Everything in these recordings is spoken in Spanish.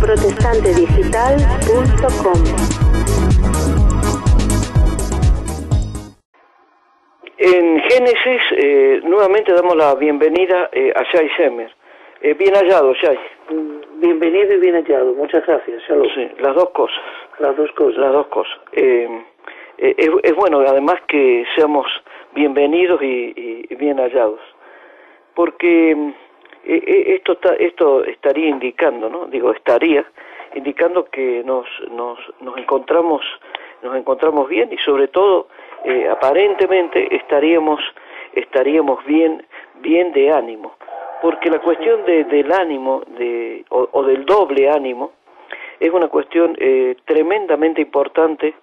protestantedigital.com. En Génesis, nuevamente damos la bienvenida a Shai Shemer. Bien hallado, Shai. Bienvenido y bien hallado, muchas gracias. Shalom. Sí, las dos cosas. Las dos cosas. Las dos cosas. Es bueno, además, que seamos bienvenidos y bien hallados. Porque esto estaría indicando, ¿no? Estaría indicando que nos encontramos bien y sobre todo aparentemente estaríamos bien de ánimo, porque la cuestión del ánimo o del doble ánimo es una cuestión tremendamente importante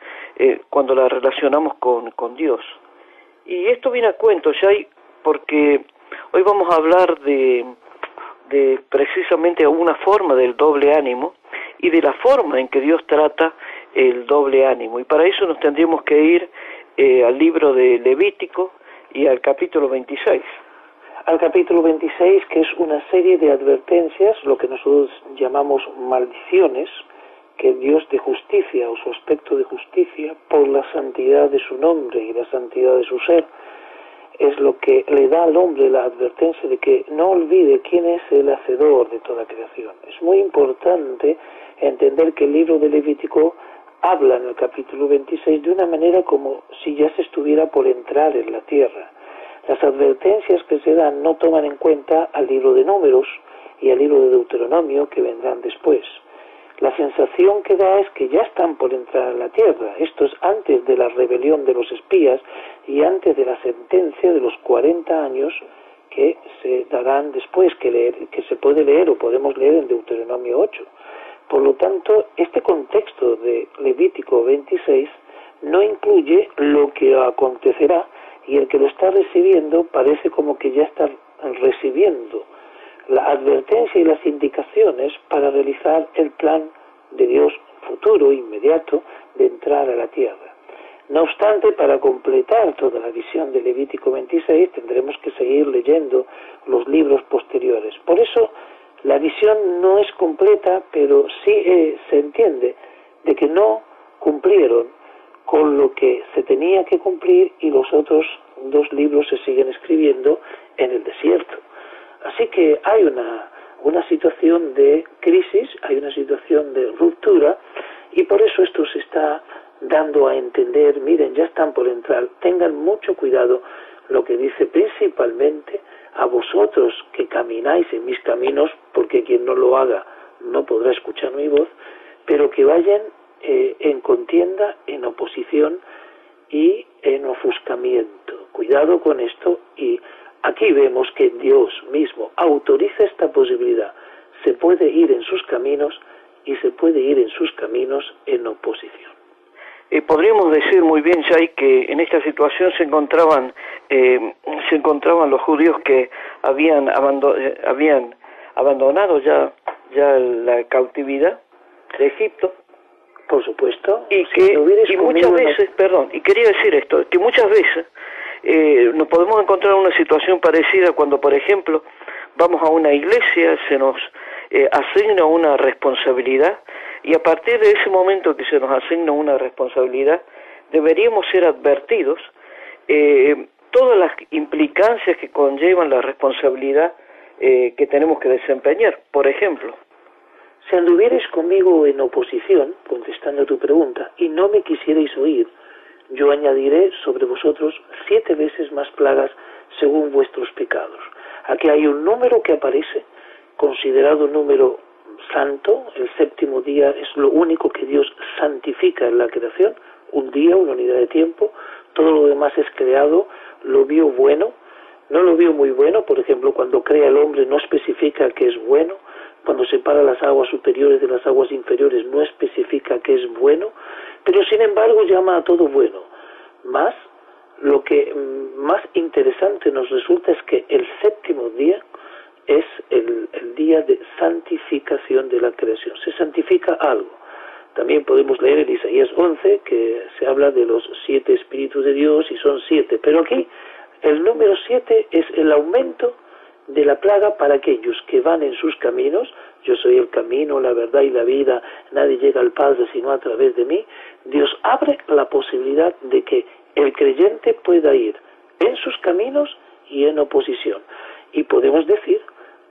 cuando la relacionamos con Dios. Y esto viene a cuento, Shai, porque hoy vamos a hablar de precisamente una forma del doble ánimo y de la forma en que Dios trata el doble ánimo. Y para eso nos tendríamos que ir al libro de Levítico y al capítulo 26. Al capítulo 26, que es una serie de advertencias, lo que nosotros llamamos maldiciones, que Dios de justicia, o su aspecto de justicia, por la santidad de su nombre y la santidad de su ser, es lo que le da al hombre la advertencia de que no olvide quién es el hacedor de toda creación. Es muy importante entender que el libro de Levítico habla en el capítulo 26 de una manera como si ya se estuviera por entrar en la tierra. Las advertencias que se dan no toman en cuenta al libro de Números y al libro de Deuteronomio que vendrán después. La sensación que da es que ya están por entrar en la tierra. Esto es antes de la rebelión de los espías y antes de la sentencia de los 40 años que se darán después, que se puede leer o podemos leer en Deuteronomio 8. Por lo tanto, este contexto de Levítico 26 no incluye lo que acontecerá, y el que lo está recibiendo parece como que ya está recibiendo la advertencia y las indicaciones para realizar el plan de Dios futuro, inmediato, de entrar a la tierra. No obstante, para completar toda la visión de Levítico 26 tendremos que seguir leyendo los libros posteriores. Por eso la visión no es completa, pero sí se entiende de que no cumplieron con lo que se tenía que cumplir y los otros dos libros se siguen escribiendo en el desierto. Así que hay una situación de crisis, hay una situación de ruptura, y por eso esto se está dando a entender, miren, ya están por entrar, tengan mucho cuidado, lo que dice principalmente a vosotros que camináis en mis caminos, porque quien no lo haga no podrá escuchar mi voz, pero que vayan en contienda, en oposición y en ofuscamiento. Cuidado con esto, y aquí vemos que Dios mismo autoriza esta posibilidad. Se puede ir en sus caminos y se puede ir en sus caminos en oposición. Podríamos decir muy bien, Shai, que en esta situación se encontraban los judíos que habían abandonado ya la cautividad de Egipto. Por supuesto. Y muchas veces, y quería decir esto, que muchas veces nos podemos encontrar en una situación parecida cuando, por ejemplo, vamos a una iglesia, se nos asigna una responsabilidad, y a partir de ese momento que se nos asigna una responsabilidad, deberíamos ser advertidos todas las implicancias que conllevan la responsabilidad que tenemos que desempeñar. Por ejemplo, si anduvierais conmigo en oposición, contestando a tu pregunta, y no me quisierais oír, yo añadiré sobre vosotros 7 veces más plagas según vuestros pecados. Aquí hay un número que aparece, considerado un número santo. El séptimo día es lo único que Dios santifica en la creación, un día, una unidad de tiempo. Todo lo demás es creado, lo vio bueno, no lo vio muy bueno. Por ejemplo, cuando crea el hombre no especifica que es bueno, cuando separa las aguas superiores de las aguas inferiores no especifica que es bueno, pero sin embargo llama a todo bueno. Lo que más interesante nos resulta es que el séptimo día es el día de santificación de la creación. Se santifica algo. También podemos leer en Isaías 11 que se habla de los 7 espíritus de Dios y son 7. Pero aquí el número 7 es el aumento de la plaga para aquellos que van en sus caminos. yo soy el camino, la verdad y la vida, nadie llega al Padre sino a través de mí, Dios abre la posibilidad de que el creyente pueda ir en sus caminos y en oposición. Y podemos decir,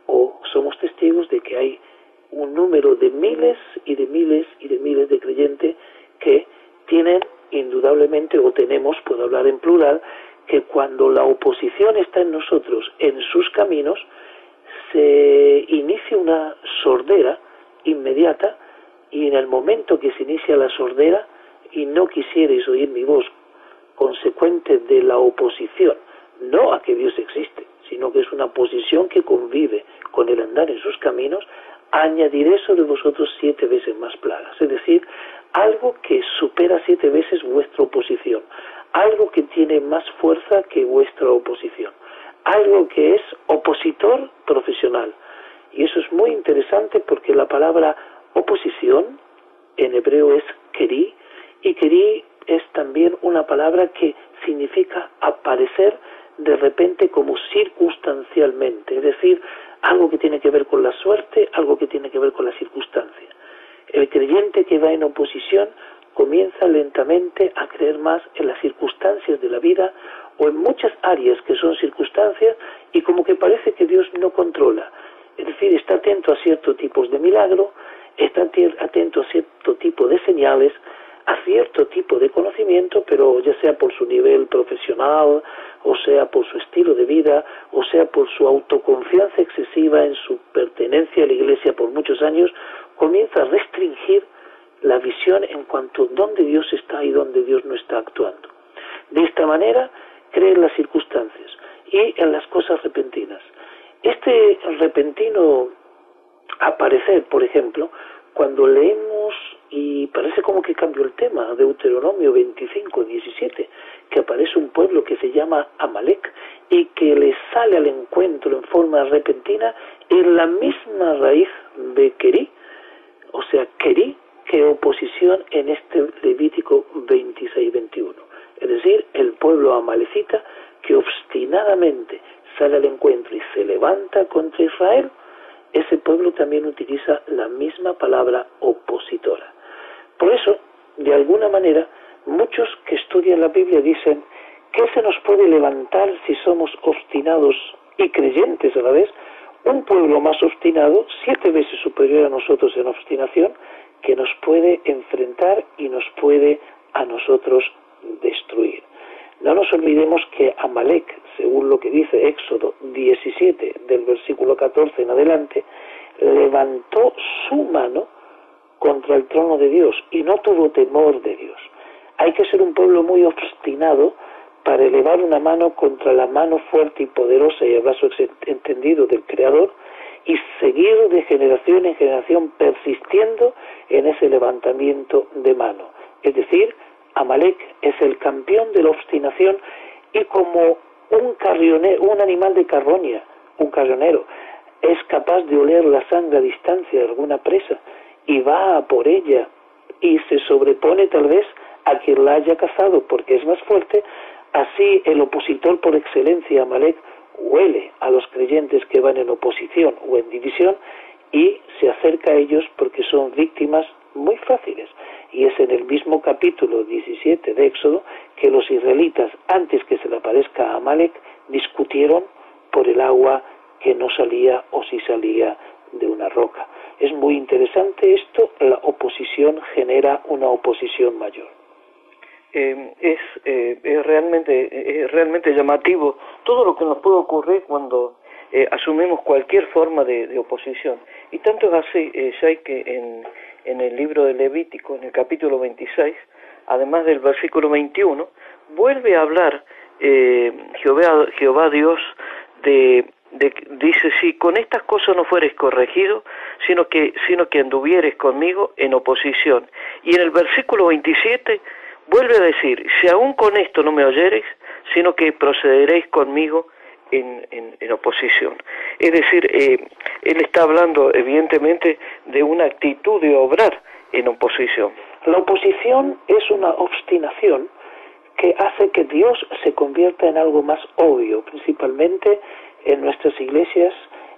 o somos testigos de que hay un número de miles y de miles y de miles de creyentes que tienen indudablemente, o tenemos, puedo hablar en plural, que cuando la oposición está en nosotros, en sus caminos, se inicia una sordera inmediata, y en el momento que se inicia la sordera y no quisierais oír mi voz, consecuente de la oposición, no a que Dios existe, sino que es una posición que convive con el andar en sus caminos, añadiré sobre vosotros 7 veces más plagas. Es decir, algo que supera 7 veces vuestra oposición, algo que tiene más fuerza que vuestra oposición, algo que es opositor profesional. Y eso es muy interesante porque la palabra oposición en hebreo es keri, y keri es también una palabra que significa aparecer de repente como circunstancialmente, es decir, algo que tiene que ver con la suerte, algo que tiene que ver con la circunstancia. El creyente que va en oposición comienza lentamente a creer más en las circunstancias de la vida o en muchas áreas que son circunstancias, y como que parece que Dios no controla. Es decir, está atento a ciertos tipos de milagro, está atento a cierto tipo de señales, a cierto tipo de conocimiento, pero ya sea por su nivel profesional, o sea por su estilo de vida, o sea por su autoconfianza excesiva en su pertenencia a la Iglesia por muchos años, comienza a restringir la visión en cuanto a dónde Dios está y dónde Dios no está actuando. De esta manera cree en las circunstancias y en las cosas repentinas. Este repentino aparecer, por ejemplo, cuando leemos, y parece como que cambió el tema, Deuteronomio 25, 17, que aparece un pueblo que se llama Amalek y que le sale al encuentro en forma repentina en la misma raíz de Keri, o sea, Keri, que oposición en este Levítico 26, 21. Es decir, el pueblo amalecita que obstinadamente sale al encuentro y se levanta contra Israel, ese pueblo también utiliza la misma palabra opositora. Por eso, de alguna manera, muchos que estudian la Biblia dicen, ¿qué se nos puede levantar si somos obstinados y creyentes a la vez? Un pueblo más obstinado, 7 veces superior a nosotros en obstinación, que nos puede enfrentar y nos puede a nosotros destruir. No nos olvidemos que Amalek, según lo que dice Éxodo 17, del versículo 14 en adelante, levantó su mano contra el trono de Dios y no tuvo temor de Dios. Hay que ser un pueblo muy obstinado para elevar una mano contra la mano fuerte y poderosa y abrazo entendido del Creador, y seguir de generación en generación persistiendo en ese levantamiento de mano. Es decir, Amalek es el campeón de la obstinación, y como un animal de carroña, un carronero, es capaz de oler la sangre a distancia de alguna presa y va a por ella y se sobrepone tal vez a quien la haya cazado porque es más fuerte, así el opositor por excelencia, Amalek, huele a los creyentes que van en oposición o en división y se acerca a ellos porque son víctimas muy fáciles. Y es en el mismo capítulo 17 de Éxodo que los israelitas, antes que se le aparezca a Amalek, discutieron por el agua que no salía o si salía de una roca. Es muy interesante esto, la oposición genera una oposición mayor. Es realmente llamativo todo lo que nos puede ocurrir cuando asumimos cualquier forma de oposición. Y tanto es así, Shai, que en el libro de Levítico, en el capítulo 26, además del versículo 21, vuelve a hablar Jehová Dios dice, si con estas cosas no fueres corregido, sino que anduvieres conmigo en oposición. Y en el versículo 27 vuelve a decir, si aún con esto no me oyereis, sino que procederéis conmigo en oposición. Es decir, él está hablando evidentemente de una actitud de obrar en oposición. La oposición es una obstinación que hace que Dios se convierta en algo más obvio, principalmente en nuestras iglesias.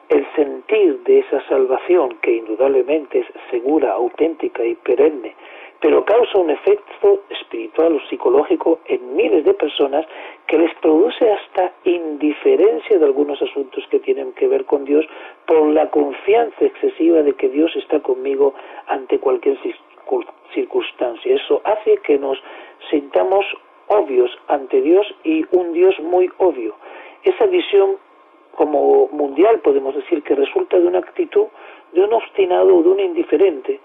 El sentir de esas salvación, que indudablemente es segura, auténtica y perenne, pero causa un efecto espiritual o psicológico en miles de personas que les produce hasta indiferencia de algunos asuntos que tienen que ver con Dios por la confianza excesiva de que Dios está conmigo ante cualquier circunstancia. Eso hace que nos sintamos obvios ante Dios y un Dios muy obvio. Esa visión como mundial podemos decir que resulta de una actitud de un obstinado o de un indiferente.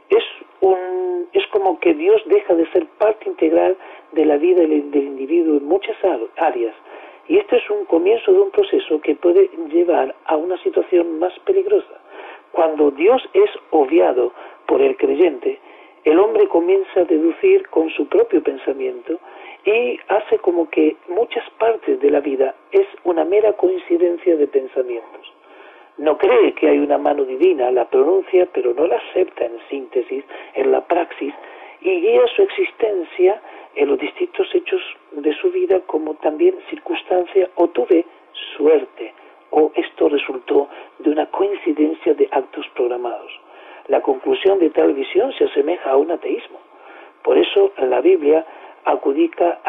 Es como que Dios deja de ser parte integral de la vida del individuo en muchas áreas. Y este es un comienzo de un proceso que puede llevar a una situación más peligrosa. Cuando Dios es obviado por el creyente, el hombre comienza a deducir con su propio pensamiento y hace como que muchas partes de la vida es una mera coincidencia de pensamientos. No cree que hay una mano divina, la pronuncia, pero no la acepta en síntesis, en la praxis, y guía su existencia en los distintos hechos de su vida como también circunstancia o tuve suerte, o esto resultó de una coincidencia de actos programados. La conclusión de tal visión se asemeja a un ateísmo. Por eso la Biblia adjudica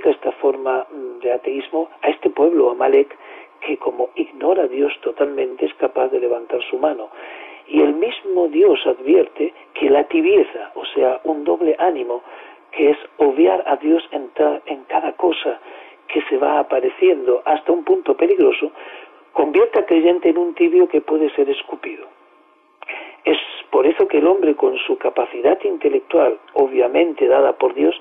esta forma de ateísmo a este pueblo, Amalek, que como ignora a Dios totalmente es capaz de levantar su mano. Y el mismo Dios advierte que la tibieza, o sea, un doble ánimo, que es obviar a Dios en cada cosa que se va apareciendo hasta un punto peligroso, convierte al creyente en un tibio que puede ser escupido. Es por eso que el hombre, con su capacidad intelectual, obviamente dada por Dios,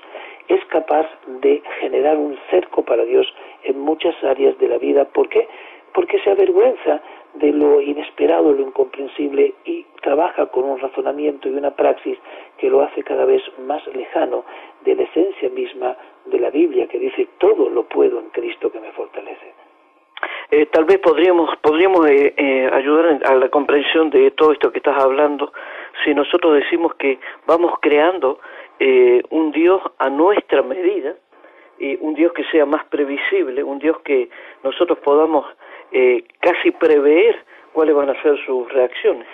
es capaz de generar un cerco para Dios en muchas áreas de la vida. ¿Por qué? Porque se avergüenza de lo inesperado, lo incomprensible, y trabaja con un razonamiento y una praxis que lo hace cada vez más lejano de la esencia misma de la Biblia, que dice: todo lo puedo en Cristo que me fortalece. Tal vez podríamos ayudar a la comprensión de todo esto que estás hablando si nosotros decimos que vamos creando un Dios a nuestra medida, un Dios que sea más previsible, un Dios que nosotros podamos casi prever cuáles van a ser sus reacciones.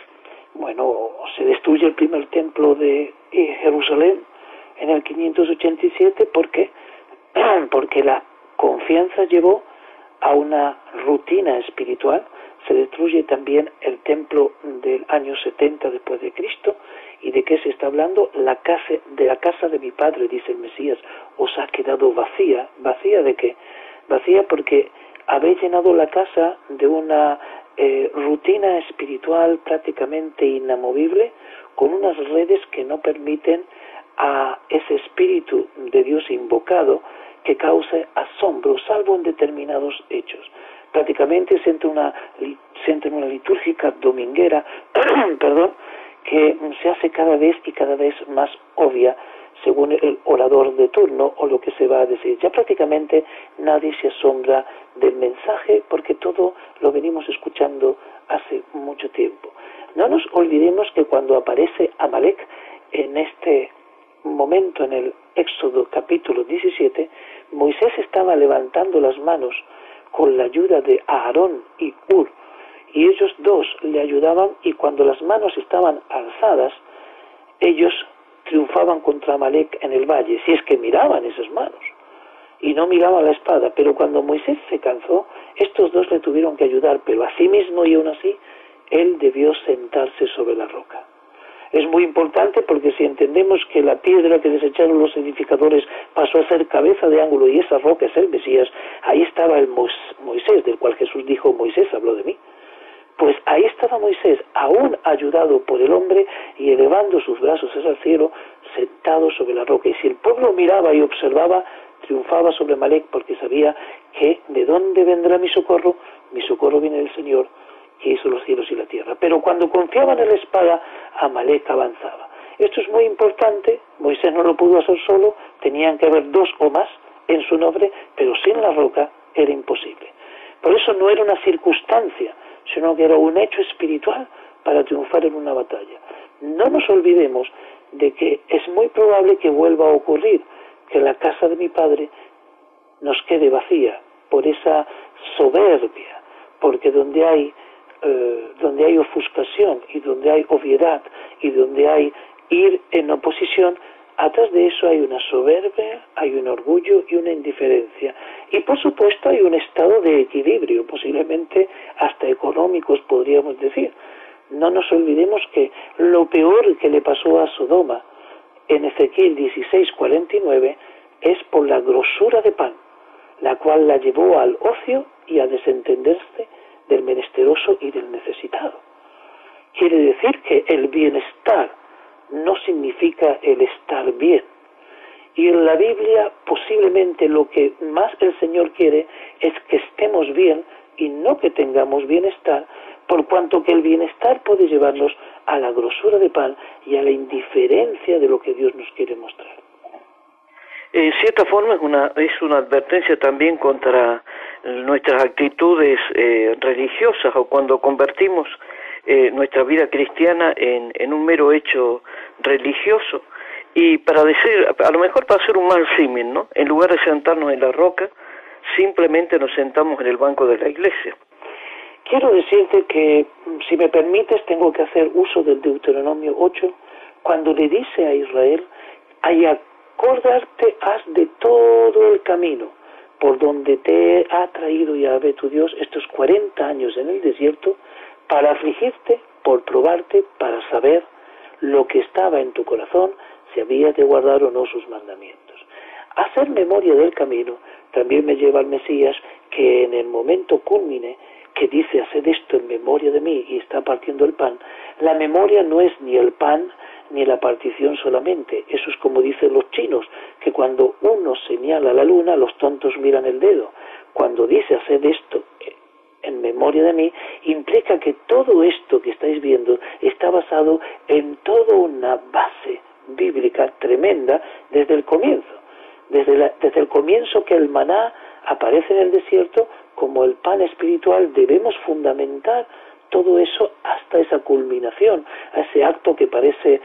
Bueno, se destruye el primer templo de Jerusalén en el 587, ¿por qué? Porque la confianza llevó a una rutina espiritual. Se destruye también el templo del año 70 después de Cristo. ¿Y de qué se está hablando? De la casa de mi padre, dice el Mesías, os ha quedado vacía. ¿Vacía de qué? Vacía porque habéis llenado la casa de una rutina espiritual prácticamente inamovible, con unas redes que no permiten a ese espíritu de Dios invocado que cause asombro, salvo en determinados hechos. Prácticamente se entra en una litúrgica dominguera, perdón, que se hace cada vez más obvia según el orador de turno o lo que se va a decir. Ya prácticamente nadie se asombra del mensaje porque todo lo venimos escuchando hace mucho tiempo. No nos olvidemos que cuando aparece Amalek en este momento en el Éxodo capítulo 17, Moisés estaba levantando las manos con la ayuda de Aarón y Hur, y ellos dos le ayudaban, y cuando las manos estaban alzadas, ellos triunfaban contra Amalek en el valle, si es que miraban esas manos, y no miraban la espada. Pero cuando Moisés se cansó, estos dos le tuvieron que ayudar, pero asimismo y aún así, él debió sentarse sobre la roca. Es muy importante porque si entendemos que la piedra que desecharon los edificadores pasó a ser cabeza de ángulo y esa roca es el Mesías, ahí estaba el Moisés, del cual Jesús dijo: Moisés habló de mí. Pues ahí estaba Moisés, aún ayudado por el hombre y elevando sus brazos hacia el cielo, sentado sobre la roca. Y si el pueblo miraba y observaba, triunfaba sobre Amalek, porque sabía que ¿de dónde vendrá mi socorro? Mi socorro viene del Señor, que hizo los cielos y la tierra. Pero cuando confiaban en la espada, Amalek avanzaba. Esto es muy importante. Moisés no lo pudo hacer solo, tenían que haber dos o más en su nombre, pero sin la roca era imposible. Por eso no era una circunstancia, sino que era un hecho espiritual para triunfar en una batalla. No nos olvidemos de que es muy probable que vuelva a ocurrir, que la casa de mi padre nos quede vacía por esa soberbia, porque donde donde hay ofuscación y donde hay obviedad y donde hay ir en oposición, atrás de eso hay una soberbia, hay un orgullo y una indiferencia. Y por supuesto hay un estado de equilibrio, posiblemente hasta económicos podríamos decir. No nos olvidemos que lo peor que le pasó a Sodoma en Ezequiel 16:49 es por la grosura de pan, la cual la llevó al ocio y a desentenderse del menesteroso y del necesitado. Quiere decir que el bienestar no significa el estar bien. Y en la Biblia posiblemente lo que más el Señor quiere es que estemos bien y no que tengamos bienestar, por cuanto que el bienestar puede llevarnos a la grosura de pan y a la indiferencia de lo que Dios nos quiere mostrar. En cierta forma es una advertencia también contra nuestras actitudes religiosas, o cuando convertimos nuestra vida cristiana en un mero hecho religioso, y para decir, a lo mejor para hacer un mal símil, ¿no? En lugar de sentarnos en la roca, simplemente nos sentamos en el banco de la iglesia. Quiero decirte que, si me permites, tengo que hacer uso del Deuteronomio 8, cuando le dice a Israel: acordarte has de todo el camino por donde te ha traído Yahvé tu Dios estos 40 años en el desierto, para afligirte, por probarte, para saber lo que estaba en tu corazón, si habías de guardar o no sus mandamientos. Hacer memoria del camino también me lleva al Mesías, que en el momento cúlmine, que dice: haced esto en memoria de mí, y está partiendo el pan. La memoria no es ni el pan ni la partición solamente. Eso es como dicen los chinos, que cuando uno señala la luna, los tontos miran el dedo. Cuando dice haced esto en memoria de mí, implica que todo esto que estáis viendo está basado en toda una base bíblica tremenda desde el comienzo. Desde el comienzo que el maná aparece en el desierto como el pan espiritual, debemos fundamentar todo eso hasta esa culminación, a ese acto que parece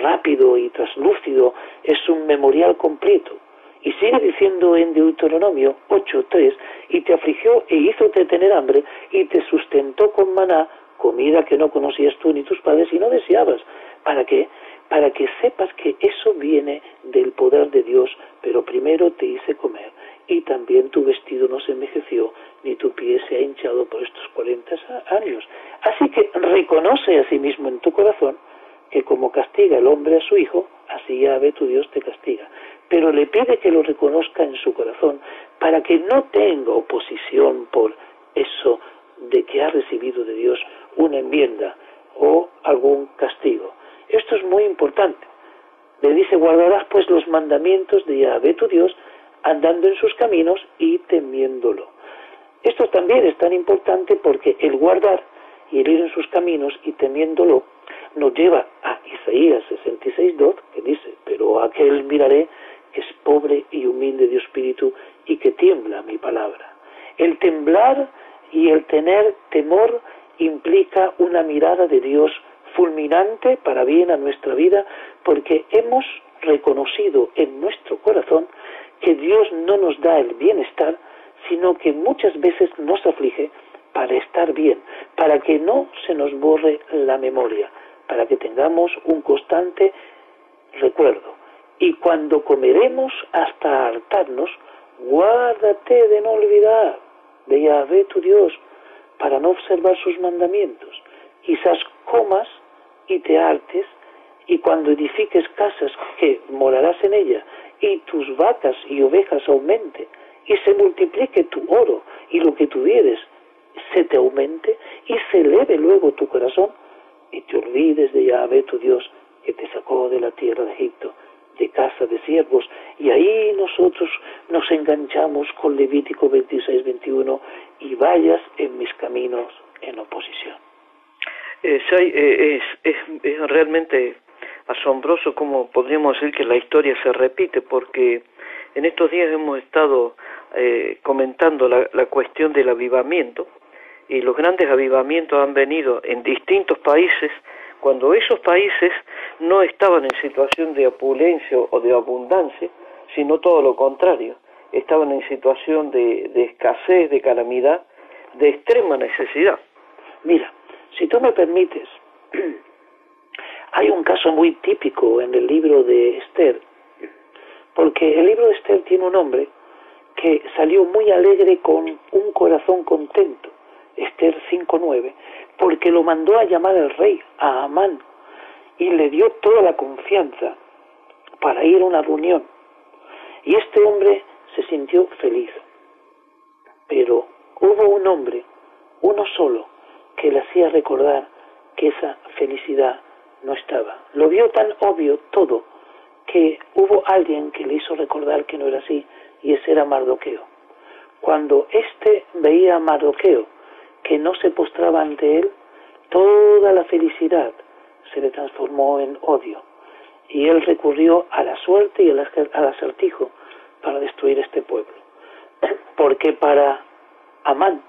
rápido y traslúcido, es un memorial completo. Y sigue diciendo en Deuteronomio 8:3, y te afligió e hízote tener hambre, y te sustentó con maná, comida que no conocías tú ni tus padres y no deseabas. ¿Para qué? Para que sepas que eso viene del poder de Dios, pero primero te hice comer, y también tu vestido no se envejeció, ni tu pie se ha hinchado por estos 40 años. Así que reconoce a sí mismo en tu corazón que como castiga el hombre a su hijo, así Yahvé tu Dios te castiga. Pero le pide que lo reconozca en su corazón, para que no tenga oposición por eso de que ha recibido de Dios una enmienda o algún castigo. Esto es muy importante. Le dice: guardarás pues los mandamientos de Yahvé tu Dios, andando en sus caminos y temiéndolo. Esto también es tan importante porque el guardar y el ir en sus caminos y temiéndolo nos lleva a Isaías 66:2, que dice: pero a aquel miraré que es pobre y humilde de espíritu y que tiembla a mi palabra. El temblar y el tener temor implica una mirada de Dios fulminante para bien a nuestra vida, porque hemos reconocido en nuestro corazón que Dios no nos da el bienestar, sino que muchas veces nos aflige para estar bien, para que no se nos borre la memoria, para que tengamos un constante recuerdo. Y cuando comeremos hasta hartarnos, guárdate de no olvidar de Yahvé tu Dios, para no observar sus mandamientos. Quizás comas y te hartes, y cuando edifiques casas, que morarás en ella, y tus vacas y ovejas aumente, y se multiplique tu oro, y lo que tuvieres se te aumente, y se eleve luego tu corazón, y te olvides de Yahvé tu Dios, que te sacó de la tierra de Egipto, de casa de siervos. Y ahí nosotros nos enganchamos con Levítico 26:21, y vayas en mis caminos en oposición. Es realmente asombroso cómo podríamos decir que la historia se repite, porque en estos días hemos estado comentando la cuestión del avivamiento, y los grandes avivamientos han venido en distintos países, cuando esos países no estaban en situación de opulencia o de abundancia, sino todo lo contrario, estaban en situación de escasez, de calamidad, de extrema necesidad. Mira, Si tú me permites, hay un caso muy típico en el libro de Esther, porque el libro de Esther tiene un hombre que salió muy alegre con un corazón contento, Esther 5:9, porque lo mandó a llamar el rey, a Amán, y le dio toda la confianza para ir a una reunión. Y este hombre se sintió feliz. Pero hubo un hombre, uno solo, que le hacía recordar que esa felicidad no estaba. Lo vio tan obvio todo que hubo alguien que le hizo recordar que no era así, y ese era Mardoqueo. Cuando éste veía a Mardoqueo que no se postraba ante él, toda la felicidad se le transformó en odio, y él recurrió a la suerte y al acertijo para destruir este pueblo. Porque para Amán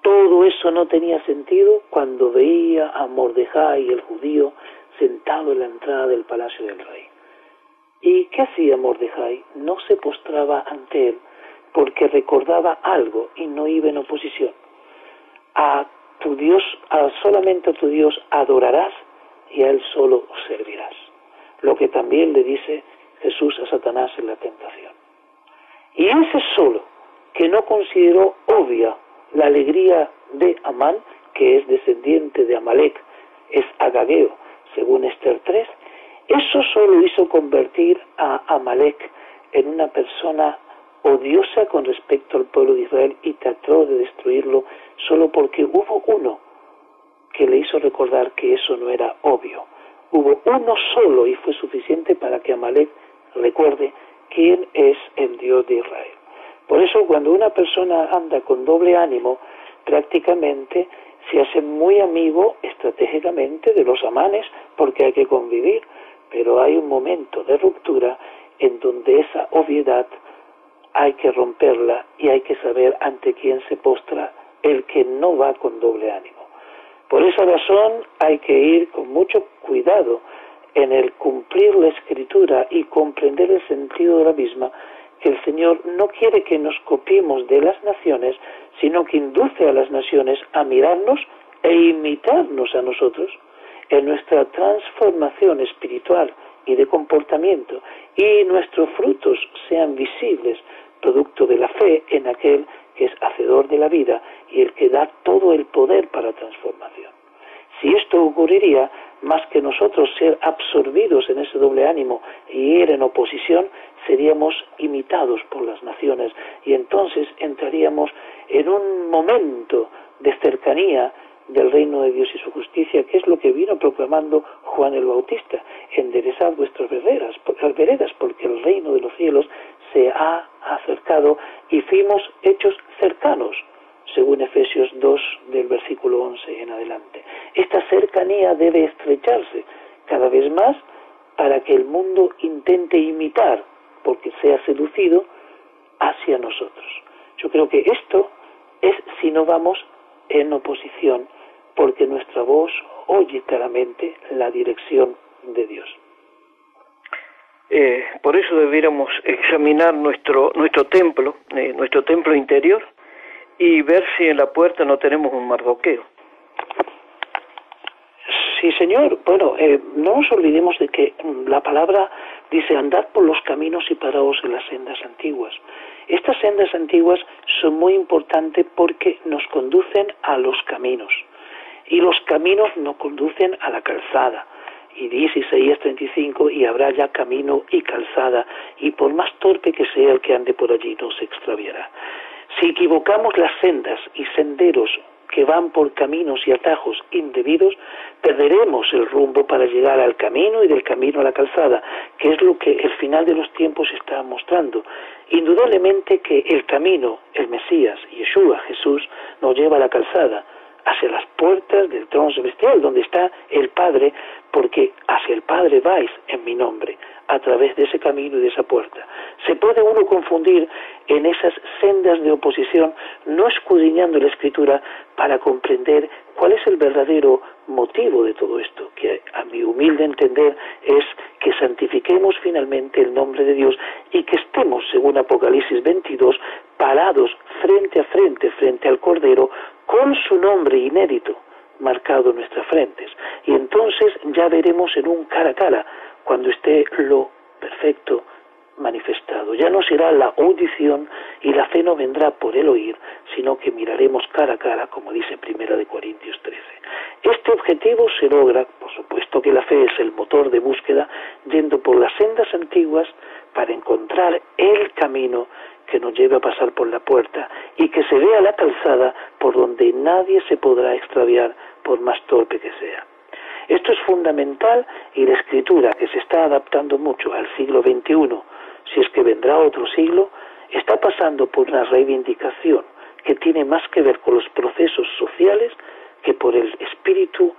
todo eso no tenía sentido cuando veía a Mordejai, el judío, sentado en la entrada del palacio del rey. ¿Y qué hacía Mordejai? No se postraba ante él porque recordaba algo y no iba en oposición. A tu Dios, solamente a tu Dios adorarás y a él solo servirás. Lo que también le dice Jesús a Satanás en la tentación. Y ese solo, que no consideró obvia la alegría de Amán, que es descendiente de Amalek, es Agageo, según Esther 3, eso solo hizo convertir a Amalek en una persona odiosa con respecto al pueblo de Israel y trató de destruirlo solo porque hubo uno que le hizo recordar que eso no era obvio. Hubo uno solo y fue suficiente para que Amalek recuerde quién es el Dios de Israel. Por eso cuando una persona anda con doble ánimo, prácticamente se hace muy amigo estratégicamente de los amanes porque hay que convivir, pero hay un momento de ruptura en donde esa obviedad hay que romperla y hay que saber ante quién se postra el que no va con doble ánimo. Por esa razón hay que ir con mucho cuidado en el cumplir la Escritura y comprender el sentido de la misma, que el Señor no quiere que nos copiemos de las naciones, sino que induce a las naciones a mirarnos e imitarnos a nosotros en nuestra transformación espiritual y de comportamiento, y nuestros frutos sean visibles, producto de la fe en aquel que es hacedor de la vida y el que da todo el poder para transformación. Si esto ocurriría, más que nosotros ser absorbidos en ese doble ánimo y ir en oposición, seríamos imitados por las naciones y entonces entraríamos en un momento de cercanía del reino de Dios y su justicia, que es lo que vino proclamando Juan el Bautista: enderezad vuestras veredas, porque el reino de los cielos se ha acercado y fuimos hechos cercanos, según Efesios 2 del versículo 11 en adelante. Esta cercanía debe estrecharse cada vez más para que el mundo intente imitar, porque sea seducido hacia nosotros. Yo creo que esto es si no vamos en oposición, porque nuestra voz oye claramente la dirección de Dios. Por eso debiéramos examinar nuestro templo interior, y ver si en la puerta no tenemos un Mardoqueo. Sí, Señor. Bueno, no nos olvidemos de que la palabra dice: andad por los caminos y paraos en las sendas antiguas. Estas sendas antiguas son muy importantes porque nos conducen a los caminos, y los caminos nos conducen a la calzada. Y dice Isaías 35, y habrá ya camino y calzada, y por más torpe que sea el que ande por allí no se extraviará. Si equivocamos las sendas y senderos que van por caminos y atajos indebidos, perderemos el rumbo para llegar al camino y del camino a la calzada, que es lo que el final de los tiempos está mostrando. Indudablemente que el camino, el Mesías, Yeshua, Jesús, nos lleva a la calzada, hacia las puertas del trono celestial, donde está el Padre, porque hacia el Padre vais en mi nombre, a través de ese camino y de esa puerta. Se puede uno confundir en esas sendas de oposición, no escudriñando la Escritura para comprender cuál es el verdadero motivo de todo esto, que a mi humilde entender es que santifiquemos finalmente el nombre de Dios y que estemos, según Apocalipsis 22, parados frente a frente, frente al Cordero, con su nombre inédito marcado marcado en nuestras frentes. Y entonces ya veremos en un cara a cara, cuando esté lo perfecto manifestado. Ya no será la audición y la fe no vendrá por el oír, sino que miraremos cara a cara, como dice 1 Corintios 13. Este objetivo se logra, por supuesto que la fe es el motor de búsqueda, yendo por las sendas antiguas para encontrar el camino que nos lleve a pasar por la puerta y que se vea la calzada por donde nadie se podrá extraviar por más torpe que sea. Esto es fundamental y la Escritura, que se está adaptando mucho al siglo XXI, si es que vendrá otro siglo, está pasando por una reivindicación que tiene más que ver con los procesos sociales que por el espíritu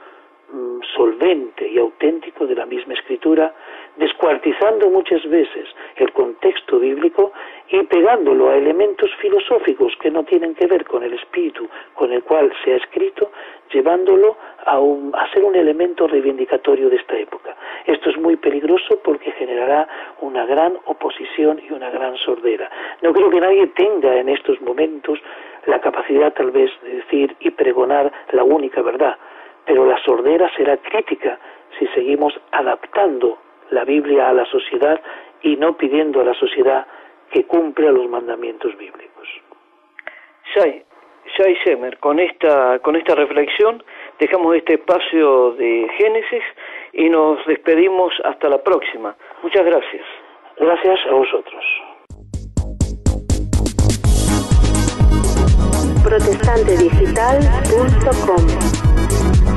solvente y auténtico de la misma Escritura, descuartizando muchas veces el contexto bíblico y pegándolo a elementos filosóficos que no tienen que ver con el espíritu con el cual se ha escrito, llevándolo a ser un elemento reivindicatorio de esta época. Esto es muy peligroso porque generará una gran oposición y una gran sordera. No creo que nadie tenga en estos momentos la capacidad tal vez de decir y pregonar la única verdad, pero la sordera será crítica si seguimos adaptando la Biblia a la sociedad y no pidiendo a la sociedad que cumpla los mandamientos bíblicos. Shai Shemer, con esta reflexión dejamos este espacio de Génesis y nos despedimos hasta la próxima. Muchas gracias. Gracias a vosotros. protestantedigital.com